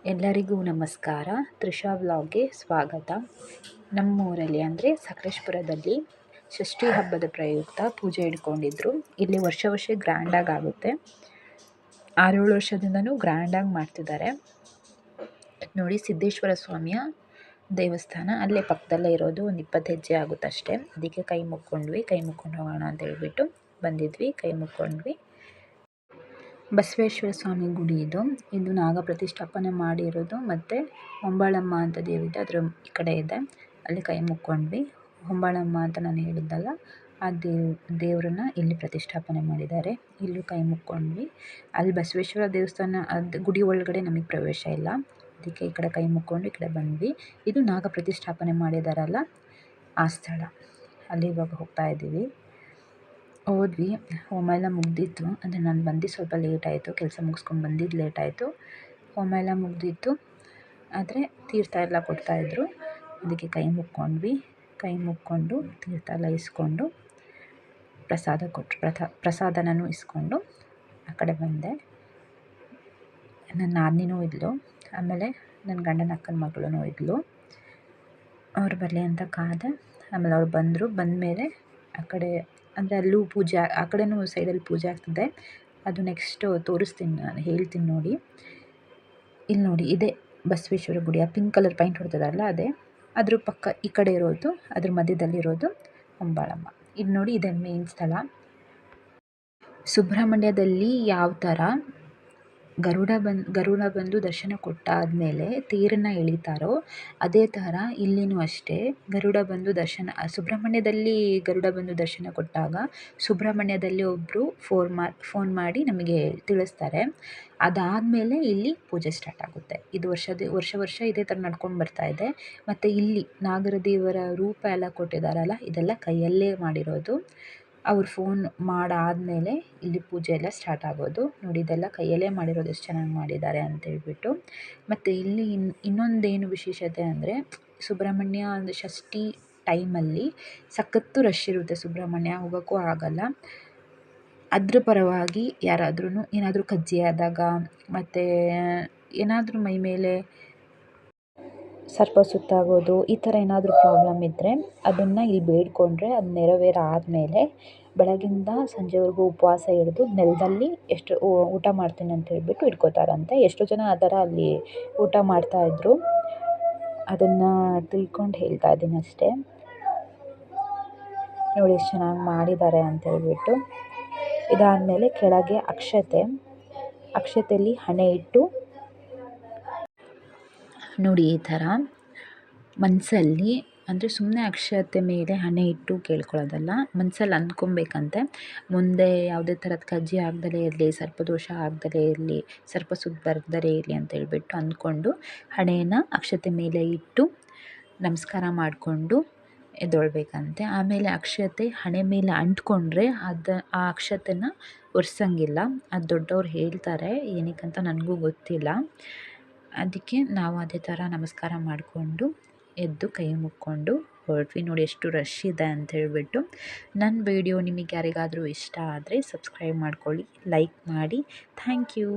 ಎಲ್ಲರಿಗೂ ನಮಸ್ಕಾರ. ತ್ರಿಷಾ ವ್ಲಾಗ್ಗೆ ಸ್ವಾಗತ. ನಮ್ಮೂರಲ್ಲಿ ಅಂದರೆ ಸಕಲೇಶಪುರದಲ್ಲಿ ಷಷ್ಠಿ ಹಬ್ಬದ ಪ್ರಯುಕ್ತ ಪೂಜೆ ಇಟ್ಕೊಂಡಿದ್ರು. ಇಲ್ಲಿ ವರ್ಷ ಗ್ರ್ಯಾಂಡಾಗಿ ಆಗುತ್ತೆ. 6-7 ವರ್ಷದಿಂದನೂ ಗ್ರ್ಯಾಂಡಾಗಿ ಮಾಡ್ತಿದ್ದಾರೆ. ನೋಡಿ, ಸಿದ್ದೇಶ್ವರ ಸ್ವಾಮಿಯ ದೇವಸ್ಥಾನ ಅಲ್ಲೇ ಪಕ್ಕದಲ್ಲೇ ಇರೋದು. ಒಂದು 20 ಹೆಜ್ಜೆ ಆಗುತ್ತಷ್ಟೇ. ಅದಕ್ಕೆ ಕೈ ಮುಕ್ಕೊಂಡು ಹೋಗೋಣ ಅಂತ ಹೇಳ್ಬಿಟ್ಟು ಬಂದಿದ್ವಿ. ಕೈ ಮುಕ್ಕೊಂಡ್ವಿ. ಬಸವೇಶ್ವರ ಸ್ವಾಮಿ ಗುಡಿ ಇದು ನಾಗ ಪ್ರತಿಷ್ಠಾಪನೆ ಮಾಡಿರೋದು. ಮತ್ತು ಹೊಂಬಾಳಮ್ಮ ಅಂತ ದೇವಿದೆ, ಅದರ ಈ ಕಡೆ ಇದೆ. ಅಲ್ಲಿ ಕೈ ಮುಕ್ಕೊಂಡ್ವಿ. ಹೊಂಬಾಳಮ್ಮ ಅಂತ ನಾನು ಹೇಳಿದ್ದಲ್ಲ, ಆ ದೇವ್ರನ್ನ ಇಲ್ಲಿ ಪ್ರತಿಷ್ಠಾಪನೆ ಮಾಡಿದ್ದಾರೆ. ಇಲ್ಲೂ ಕೈ ಮುಕ್ಕೊಂಡ್ವಿ. ಅಲ್ಲಿ ಬಸವೇಶ್ವರ ದೇವಸ್ಥಾನ ಅದು ಗುಡಿ ಒಳಗಡೆ ನಮಗೆ ಪ್ರವೇಶ ಇಲ್ಲ. ಅದಕ್ಕೆ ಈ ಕಡೆ ಕೈ ಮುಕ್ಕೊಂಡು ಈ ಕಡೆ ಬಂದ್ವಿ. ಇದು ನಾಗ ಪ್ರತಿಷ್ಠಾಪನೆ ಮಾಡಿದಾರಲ್ಲ ಆ ಸ್ಥಳ. ಅಲ್ಲಿ ಇವಾಗ ಹೋಗ್ತಾ ಇದ್ದೀವಿ. ಹೋದ್ವಿ. ಹೋಮ ಎಲ್ಲ ಮುಗ್ದಿತ್ತು. ಅಂದರೆ ನಾನು ಬಂದು ಸ್ವಲ್ಪ ಲೇಟ್ ಆಯಿತು. ಕೆಲಸ ಮುಗಿಸ್ಕೊಂಡು ಬಂದಿದ್ದು ಲೇಟ್ ಆಯಿತು. ಹೋಮ ಎಲ್ಲ ಮುಗ್ದಿತ್ತು. ಆದರೆ ತೀರ್ಥ ಎಲ್ಲ ಕೊಡ್ತಾಯಿದ್ರು. ಅದಕ್ಕೆ ಕೈ ಮುಕ್ಕೊಂಡ್ವಿ. ಕೈ ಮುಕ್ಕೊಂಡು ತೀರ್ಥ ಎಲ್ಲ ಇಸ್ಕೊಂಡು ಪ್ರಸಾದ ಕೊಟ್ಟರು. ಪ್ರಸಾದನೂ ಇಸ್ಕೊಂಡು ಆ ಕಡೆ ಬಂದೆ. ನನ್ನ ನಾದಿನಿನೂ ಇದ್ಲು. ಆಮೇಲೆ ನನ್ನ ಗಂಡನ ಅಕ್ಕನ ಮಗಳೂ ಇದ್ಲು. ಅವ್ರು ಬರಲಿ ಅಂತ ಕಾದೆ. ಆಮೇಲೆ ಅವ್ರು ಬಂದರು. ಬಂದಮೇಲೆ ಆ ಕಡೆ ಅಂದರೆ ಅಲ್ಲೂ ಪೂಜೆ, ಆ ಕಡೆನೂ ಸೈಡಲ್ಲಿ ಪೂಜೆ ಆಗ್ತಿದೆ. ಅದು ನೆಕ್ಸ್ಟು ತೋರಿಸ್ತೀನಿ, ನಾನು ಹೇಳ್ತೀನಿ ನೋಡಿ. ಇಲ್ಲಿ ನೋಡಿ, ಇದೇ ಬಸವೇಶ್ವರ ಗುಡಿ. ಆ ಪಿಂಕ್ ಕಲರ್ ಪೈಂಟ್ ಹೊಡ್ತಿದಾರಲ್ಲ ಅದೇ. ಅದ್ರ ಪಕ್ಕ ಈ ಕಡೆ ಇರೋದು, ಅದ್ರ ಮಧ್ಯದಲ್ಲಿರೋದು ಹೊಂಬಾಳಮ್ಮ. ಇದು ನೋಡಿ, ಇದೇ ಮೇನ್ ಸ್ಥಳ. ಸುಬ್ರಹ್ಮಣ್ಯದಲ್ಲಿ ಯಾವ ಥರ ಗರುಡ ಬಂದು ದರ್ಶನ ಕೊಟ್ಟಾದಮೇಲೆ ತೇರನ್ನು ಎಳಿತಾರೋ ಅದೇ ಥರ ಇಲ್ಲಿನೂ ಅಷ್ಟೇ. ಗರುಡ ಬಂದು ಸುಬ್ರಹ್ಮಣ್ಯದಲ್ಲಿ ಗರುಡ ಬಂದು ದರ್ಶನ ಕೊಟ್ಟಾಗ ಸುಬ್ರಹ್ಮಣ್ಯದಲ್ಲಿ ಒಬ್ಬರು ಫೋನ್ ಮಾಡಿ ನಮಗೆ ತಿಳಿಸ್ತಾರೆ. ಅದಾದಮೇಲೆ ಇಲ್ಲಿ ಪೂಜೆ ಸ್ಟಾರ್ಟ್ ಆಗುತ್ತೆ. ಇದು ವರ್ಷ ಇದೇ ಥರ ನಡ್ಕೊಂಡು ಬರ್ತಾ ಇದೆ. ಮತ್ತು ಇಲ್ಲಿ ನಾಗರದೇವರ ರೂಪ ಎಲ್ಲ ಕೊಟ್ಟಿದ್ದಾರಲ್ಲ, ಇದೆಲ್ಲ ಕೈಯಲ್ಲೇ ಮಾಡಿರೋದು. ಅವ್ರು ಫೋನ್ ಮಾಡಾದಮೇಲೆ ಇಲ್ಲಿ ಪೂಜೆ ಎಲ್ಲ ಸ್ಟಾರ್ಟ್ ಆಗೋದು. ನೋಡಿ, ಇದೆಲ್ಲ ಕೈಯಲ್ಲೇ ಮಾಡಿರೋದು, ಎಷ್ಟು ಚೆನ್ನಾಗಿ ಮಾಡಿದ್ದಾರೆ ಅಂತೇಳ್ಬಿಟ್ಟು. ಮತ್ತು ಇಲ್ಲಿ ಇನ್ನೊಂದೇನು ವಿಶೇಷತೆ ಅಂದರೆ, ಸುಬ್ರಹ್ಮಣ್ಯ ಒಂದು ಷಷ್ಠಿ ಟೈಮಲ್ಲಿ ಸಖತ್ತು ರಶ್ ಇರುತ್ತೆ. ಸುಬ್ರಹ್ಮಣ್ಯ ಹೋಗೋಕ್ಕೂ ಆಗೋಲ್ಲ. ಅದ್ರ ಪರವಾಗಿ ಯಾರಾದ್ರೂ ಏನಾದರೂ ಕಜ್ಜಿ ಆದಾಗ, ಮತ್ತು ಏನಾದರೂ ಮೈ ಮೇಲೆ ಸರ್ಪ ಸುತ್ತಾಗೋದು, ಈ ಥರ ಏನಾದರೂ ಪ್ರಾಬ್ಲಮ್ ಇದ್ದರೆ ಅದನ್ನು ಇಲ್ಲಿ ಬೇಡಿಕೊಂಡ್ರೆ ಅದು ನೆರವೇರಾದಮೇಲೆ ಬೆಳಗಿಂದ ಸಂಜೆವರೆಗೂ ಉಪವಾಸ ಹಿಡಿದು ನೆಲದಲ್ಲಿ ಊಟ ಮಾಡ್ತೀನಿ ಅಂತ ಹೇಳ್ಬಿಟ್ಟು ಇಟ್ಕೋತಾರಂತೆ. ಎಷ್ಟೋ ಜನ ಆ ಥರ ಅಲ್ಲಿ ಊಟ ಮಾಡ್ತಾಯಿದ್ರು. ಅದನ್ನು ತಿಳ್ಕೊಂಡು ಹೇಳ್ತಾ ಇದ್ದೀನಿ ಅಷ್ಟೇ. ನೋಡಿ ಎಷ್ಟು ಚೆನ್ನಾಗಿ ಮಾಡಿದ್ದಾರೆ ಅಂತ ಹೇಳ್ಬಿಟ್ಟು. ಇದಾದಮೇಲೆ ಕೆಳಗೆ ಅಕ್ಷತೆಯಲ್ಲಿ ಹಣೆ ಇಟ್ಟು ನೋಡಿ, ಈ ಥರ ಮನಸ್ಸಲ್ಲಿ, ಅಂದರೆ ಸುಮ್ಮನೆ ಅಕ್ಷತೆ ಮೇಲೆ ಹಣೆ ಇಟ್ಟು ಕೇಳ್ಕೊಳ್ಳೋದಲ್ಲ, ಮನಸ್ಸಲ್ಲಿ ಅಂದ್ಕೊಬೇಕಂತೆ. ಮುಂದೆ ಯಾವುದೇ ಥರದ ಕಜ್ಜಿ ಆಗದಲೇ ಇರಲಿ, ಸರ್ಪದೋಷ ಆಗದಲೇ ಇರಲಿ, ಸರ್ಪ ಸುತ್ತ ಬರದಲೇ ಇರಲಿ ಅಂತ ಹೇಳ್ಬಿಟ್ಟು ಅಂದ್ಕೊಂಡು ಹಣೆಯನ್ನು ಅಕ್ಷತೆ ಮೇಲೆ ಇಟ್ಟು ನಮಸ್ಕಾರ ಮಾಡಿಕೊಂಡು ಎದ್ದೊಳ್ಬೇಕಂತೆ. ಆಮೇಲೆ ಅಕ್ಷತೆ ಹಣೆ ಮೇಲೆ ಅಂಟ್ಕೊಂಡ್ರೆ ಆ ಅಕ್ಷತೆನ ಒರೆಸಂಗಿಲ್ಲ. ಅದು ದೊಡ್ಡವ್ರು ಹೇಳ್ತಾರೆ, ಏನಕ್ಕಂತ ನನಗೂ ಗೊತ್ತಿಲ್ಲ. ಅದಕ್ಕೆ ನಾವು ಅದೇ ಥರ ನಮಸ್ಕಾರ ಮಾಡಿಕೊಂಡು ಎದ್ದು ಕೈ ಮುಕ್ಕೊಂಡು ಹೊರಟ್ವಿ. ನೋಡಿ ಎಷ್ಟು ರಶ್ ಇದೆ ಅಂತ ಹೇಳ್ಬಿಟ್ಟು. ನನ್ನ ವಿಡಿಯೋ ನಿಮಗೆ ಯಾರಿಗಾದರೂ ಇಷ್ಟ ಆದರೆ ಸಬ್ಸ್ಕ್ರೈಬ್ ಮಾಡ್ಕೊಳ್ಳಿ, ಲೈಕ್ ಮಾಡಿ. Thank you.